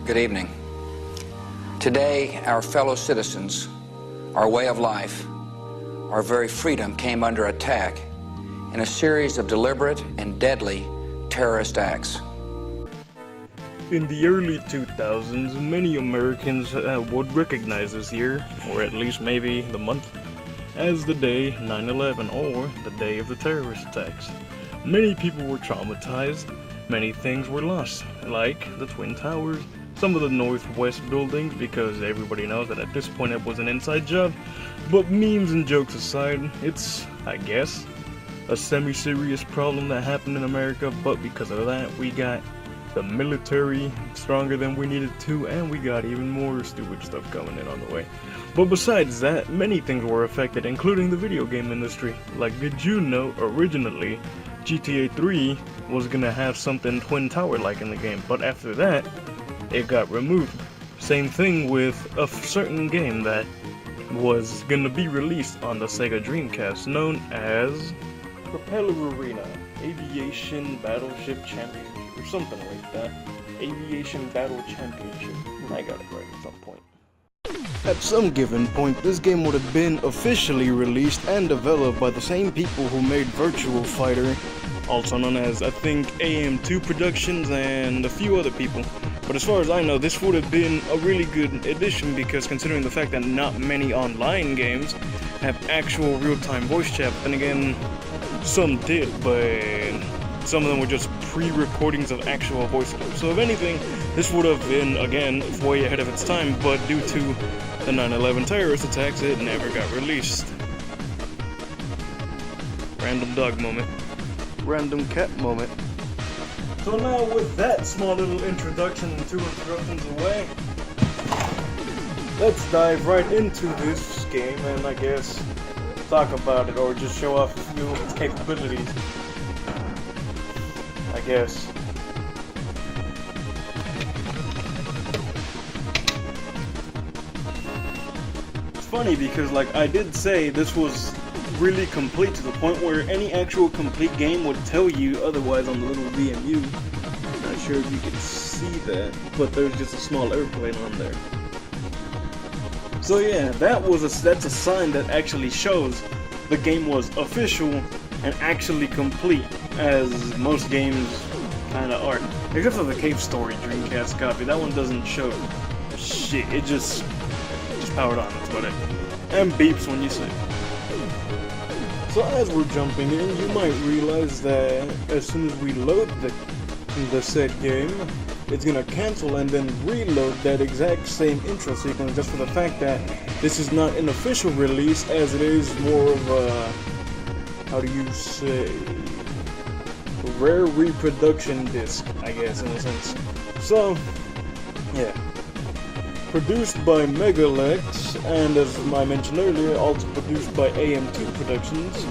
Good evening. Today, our fellow citizens, our way of life, our very freedom came under attack in a series of deliberate and deadly terrorist acts. In the early 2000s, many Americans would recognize this year, or at least maybe the month, as the day 9/11, or the day of the terrorist attacks. Many people were traumatized, many things were lost, like the Twin Towers, some of the Northwest buildings, because everybody knows that at this point it was an inside job. But memes and jokes aside, it's, I guess, a semi-serious problem that happened in America, but because of that, we got the military stronger than we needed to, and we got even more stupid stuff coming in on the way. But besides that, many things were affected, including the video game industry. Like, did you know originally GTA 3 was gonna have something Twin Tower-like in the game, but after that, it got removed. Same thing with a certain game that was gonna be released on the Sega Dreamcast, known as Propeller Arena, Aviation Battleship Championship, or something like that. Aviation Battle Championship. I got it right at some point. At some given point, this game would have been officially released and developed by the same people who made Virtua Fighter, also known as, I think, AM2 Productions and a few other people. But as far as I know, this would have been a really good addition, because considering the fact that not many online games have actual real-time voice chat, then again, some did, but some of them were just pre-recordings of actual voice clips. So if anything, this would have been, again, way ahead of its time, but due to the 9/11 terrorist attacks, it never got released. Random dog moment. Random cat moment. So now with that small little introduction and 2 introductions away, let's dive right into this game and I guess talk about it, or just show off a few of its capabilities, I guess. It's funny because, like, I did say this was really complete to the point where any actual complete game would tell you otherwise on the little VMU. Not sure if you can see that, but there's just a small airplane on there. So yeah, that's a sign that actually shows the game was official and actually complete, as most games kinda are. Except for the Cave Story Dreamcast copy, that one doesn't show shit, it just powered on, that's about it. And beeps when you sleep. So as we're jumping in, you might realize that as soon as we load the said game, it's gonna cancel and then reload that exact same intro sequence, just for the fact that this is not an official release, as it is more of a, how do you say, rare reproduction disc, I guess, in a sense. So, yeah. Produced by Megalex, and as I mentioned earlier, also produced by AM2 Productions.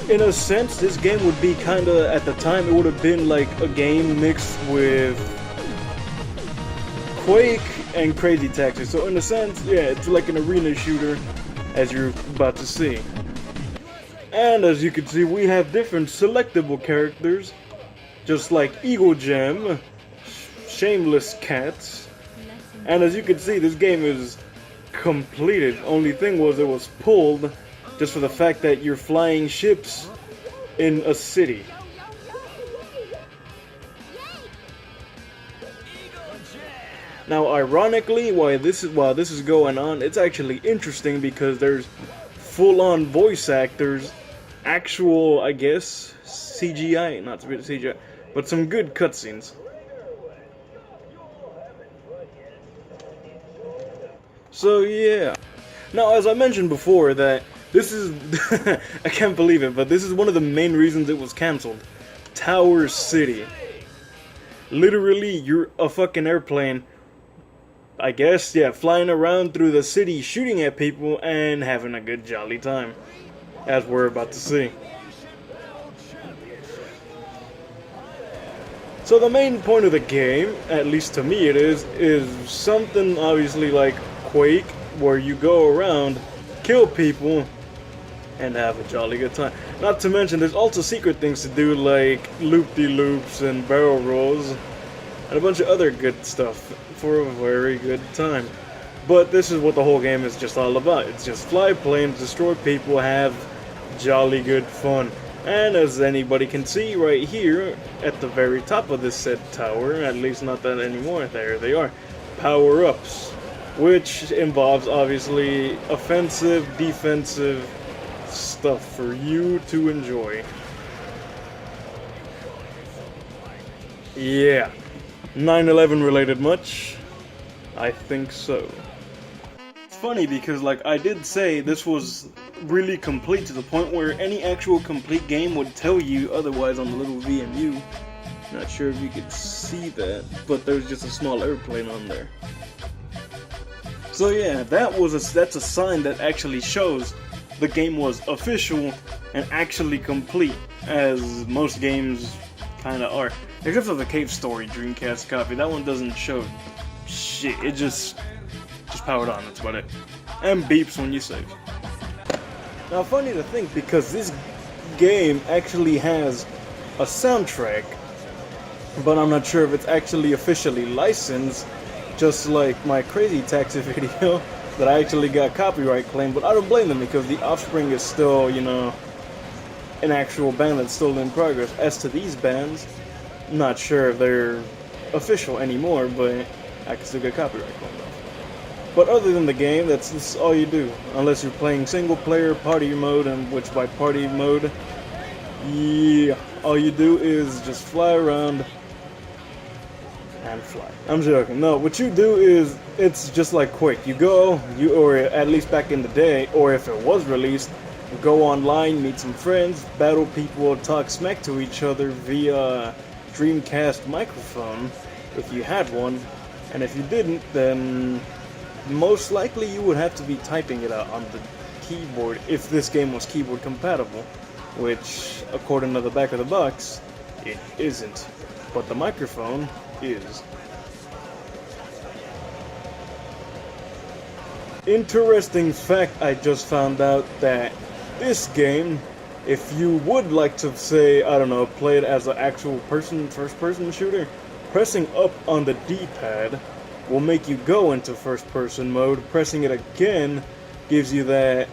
In a sense, this game would be kinda, at the time, it would have been like a game mixed with Quake and Crazy Taxi. So in a sense, yeah, it's like an arena shooter, as you're about to see. And as you can see, we have different selectable characters, just like Eagle Gem, Shameless Cats. And as you can see, this game is completed. Only thing was, it was pulled just for the fact that you're flying ships in a city. Now, ironically, while this is going on, it's actually interesting because there's full-on voice actors, actual, I guess, CGI, not CGI, but some good cutscenes. So yeah. Now, as I mentioned before, that this is I can't believe it, but this is one of the main reasons it was cancelled. Tower City. Literally, you're a fucking airplane, I guess, yeah, flying around through the city, shooting at people and having a good jolly time, as we're about to see. So the main point of the game, at least to me it is something obviously like Quake, where you go around, kill people, and have a jolly good time. Not to mention, there's also secret things to do, like loop-de-loops and barrel rolls. and a bunch of other good stuff for a very good time. But this is what the whole game is just all about. It's just fly planes, destroy people, have jolly good fun. And as anybody can see right here, at the very top of this said tower, at least not that anymore, there they are, power-ups, which involves obviously offensive, defensive stuff for you to enjoy. Yeah, 9/11 related much? I think so. It's funny because, like, I did say this was really complete to the point where any actual complete game would tell you otherwise on the little VMU. Not sure if you could see that, but there's just a small airplane on there. So yeah, that's a sign that actually shows the game was official and actually complete, as most games kinda are. Except for the Cave Story Dreamcast copy, that one doesn't show shit, it just powered on, that's about it. And beeps when you save. Now funny to think, because this game actually has a soundtrack, but I'm not sure if it's actually officially licensed, just like my Crazy Taxi video that I actually got copyright claimed, but I don't blame them because the Offspring is still, you know, an actual band that's still in progress. As to these bands, not sure if they're official anymore, but I can still get copyright claimed off. But other than the game, that's all you do. Unless you're playing single player party mode, and which by party mode, yeah, all you do is just fly around and fly. I'm joking. No, what you do is, it's just like Quake. You go, or at least back in the day, or if it was released, go online, meet some friends, battle people, talk smack to each other via Dreamcast microphone, if you had one, and if you didn't, then most likely you would have to be typing it out on the keyboard if this game was keyboard compatible, which, according to the back of the box, it isn't. But the microphone is. Interesting fact, I just found out that this game, if you would like to say, I don't know, play it as an actual first-person shooter, pressing up on the D-pad will make you go into first-person mode. Pressing it again gives you that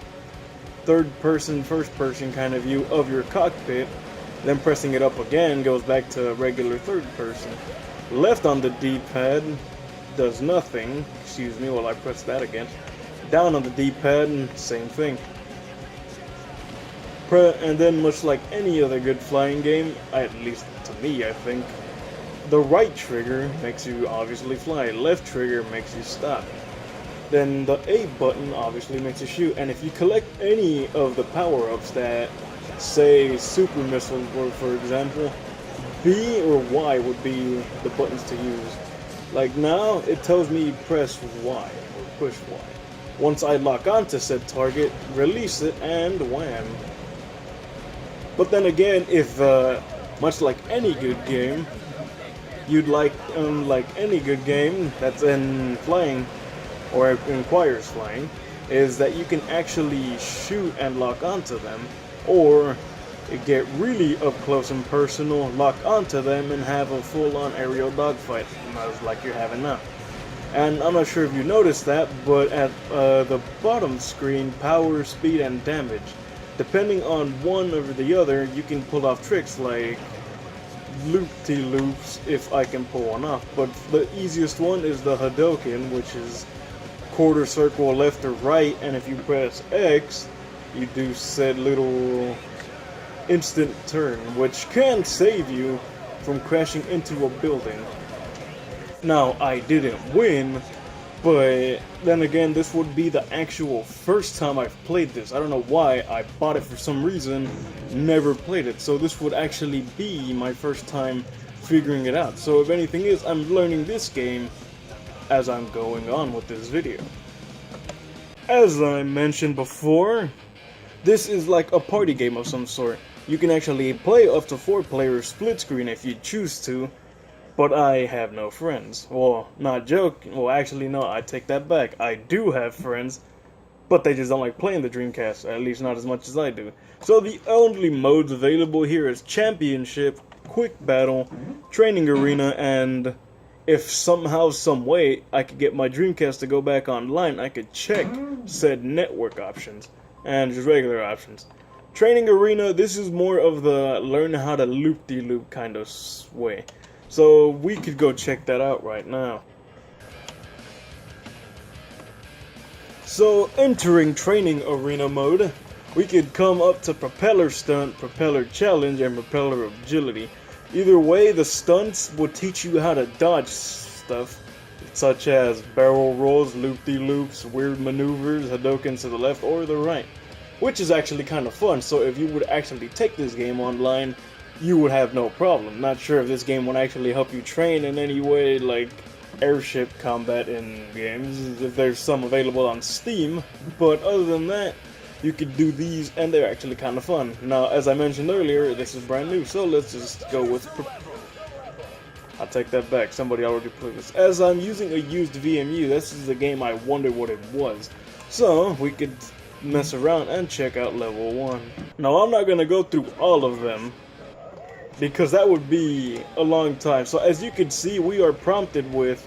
third-person, first-person kind of view of your cockpit. Then pressing it up again goes back to regular third-person. Left on the D-pad does nothing. Excuse me while I press that again. Down on the D-pad, same thing. And then, much like any other good flying game, at least to me, I think, the right trigger makes you obviously fly, left trigger makes you stop. Then the A button obviously makes you shoot, and if you collect any of the power-ups that, say, super missiles were, for example, B or Y would be the buttons to use. Like now, it tells me press Y, or push Y. Once I lock onto said target, release it, and wham. But then again, if, much like any good game, you'd like any good game that's in flying, or requires flying, is that you can actually shoot and lock onto them, or get really up close and personal, lock onto them, and have a full-on aerial dogfight, like you're having now. And I'm not sure if you noticed that, but at the bottom screen, power, speed, and damage, depending on one over the other, you can pull off tricks like loop-de-loops, if I can pull one off. But the easiest one is the Hadoken, which is quarter circle left or right, and if you press X, you do said little instant turn, which can save you from crashing into a building. Now, I didn't win, but then again, this would be the actual first time I've played this. I don't know why, I bought it for some reason, never played it, so this would actually be my first time figuring it out. So if anything is, I'm learning this game as I'm going on with this video. As I mentioned before, this is like a party game of some sort. You can actually play up to 4 players split screen if you choose to, but I have no friends. Well, not joking. Well, actually, no, I take that back. I do have friends, but they just don't like playing the Dreamcast, at least not as much as I do. So the only modes available here is Championship, Quick Battle, Training Arena, and if somehow, some way, I could get my Dreamcast to go back online, I could check said network options and just regular options. Training Arena, this is more of the learn how to loop-de-loop kind of way. So we could go check that out right now. So entering Training Arena mode, we could come up to Propeller Stunt, Propeller Challenge, and Propeller Agility. Either way, the stunts will teach you how to dodge stuff, such as barrel rolls, loop-de-loops, weird maneuvers, Hadokens to the left or the right, which is actually kind of fun. So if you would actually take this game online, you would have no problem. Not sure if this game would actually help you train in any way, like airship combat in games, if there's some available on Steam, but other than that, you could do these, and they're actually kind of fun. Now, as I mentioned earlier, this is brand new, so let's just go with... I'll take that back, somebody already played this. As I'm using a used VMU, this is a game I wondered what it was. So, we could mess around and check out level 1. Now, I'm not going to go through all of them, because that would be a long time. So, as you can see, we are prompted with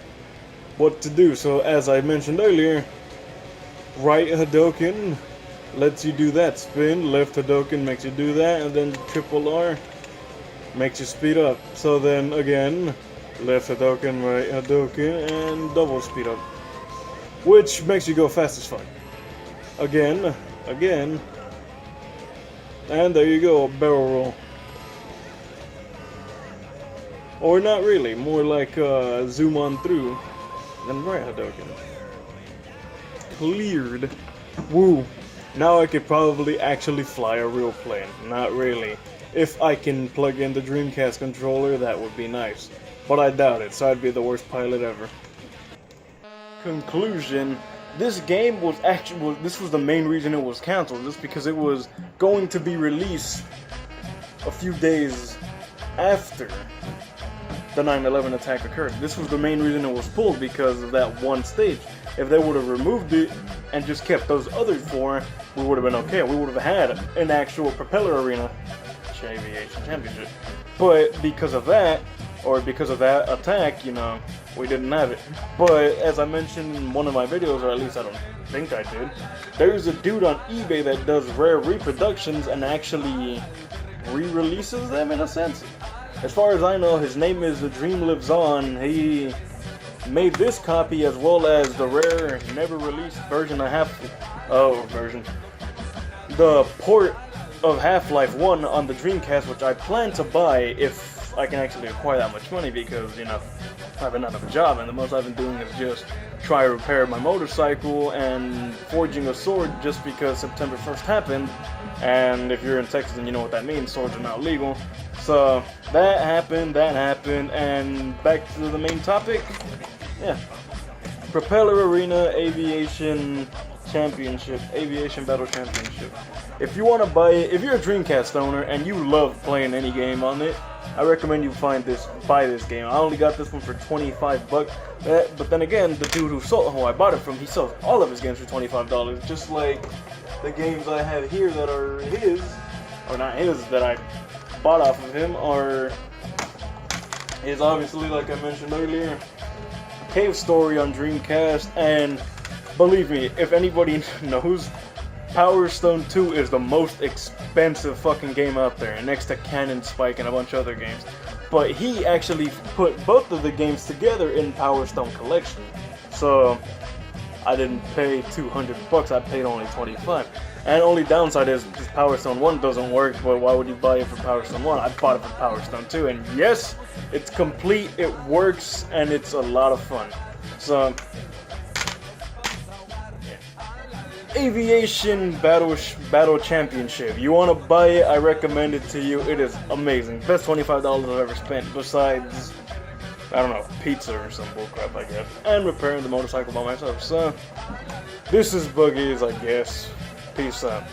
what to do. So, as I mentioned earlier, right Hadoken lets you do that spin, left Hadoken makes you do that, and then triple R makes you speed up. So then again, left Hadoken, right Hadoken, and double speed up, which makes you go fast as fuck. Again, and there you go, a barrel roll. Or not really, more like zoom on through, then right Hadoken. Cleared. Woo. Now I could probably actually fly a real plane. Not really. If I can plug in the Dreamcast controller, that would be nice. But I doubt it, so I'd be the worst pilot ever. Conclusion. This game was actually... This was the main reason it was cancelled. Just because it was going to be released a few days after the 9/11 attack occurred. This was the main reason it was pulled, because of that one stage. If they would have removed it and just kept those other 4, we would have been okay. We would have had an actual Propeller Arena Aviation Championship. But because of that, or because of that attack, you know, we didn't have it. But as I mentioned in one of my videos, or at least I don't think I did, there's a dude on eBay that does rare reproductions and actually re-releases them in a sense. As far as I know, his name is The Dream Lives On. He made this copy as well as the rare, never released version the port of Half-Life 1 on the Dreamcast, which I plan to buy if I can actually acquire that much money, because, you know, I haven't had a job, and the most I've been doing is just try to repair my motorcycle and forging a sword, just because September 1st happened, and if you're in Texas and you know what that means, swords are not legal. So that happened, and back to the main topic. Yeah, Propeller Arena Aviation Championship, Aviation Battle Championship. If you want to buy it, if you're a Dreamcast owner and you love playing any game on it, I recommend you buy this game. I only got this one for $25, but then again, the dude who I bought it from, he sells all of his games for $25, just like the games I have here that are his, or not his, that I bought off of him, is obviously, like I mentioned earlier, Cave Story on Dreamcast, and believe me, if anybody knows, Power Stone 2 is the most expensive fucking game out there, next to Cannon Spike and a bunch of other games. But he actually put both of the games together in Power Stone Collection. So I didn't pay $200, I paid only $25. And only downside is because Power Stone 1 doesn't work, but why would you buy it for Power Stone 1? I bought it for Power Stone 2, and yes, it's complete, it works, and it's a lot of fun. So Aviation Battle Championship. You want to buy it, I recommend it to you. It is amazing. Best $25 I've ever spent, besides, I don't know, pizza or some bullcrap, I guess. And repairing the motorcycle by myself. So, this is Buggies, I guess. Peace out.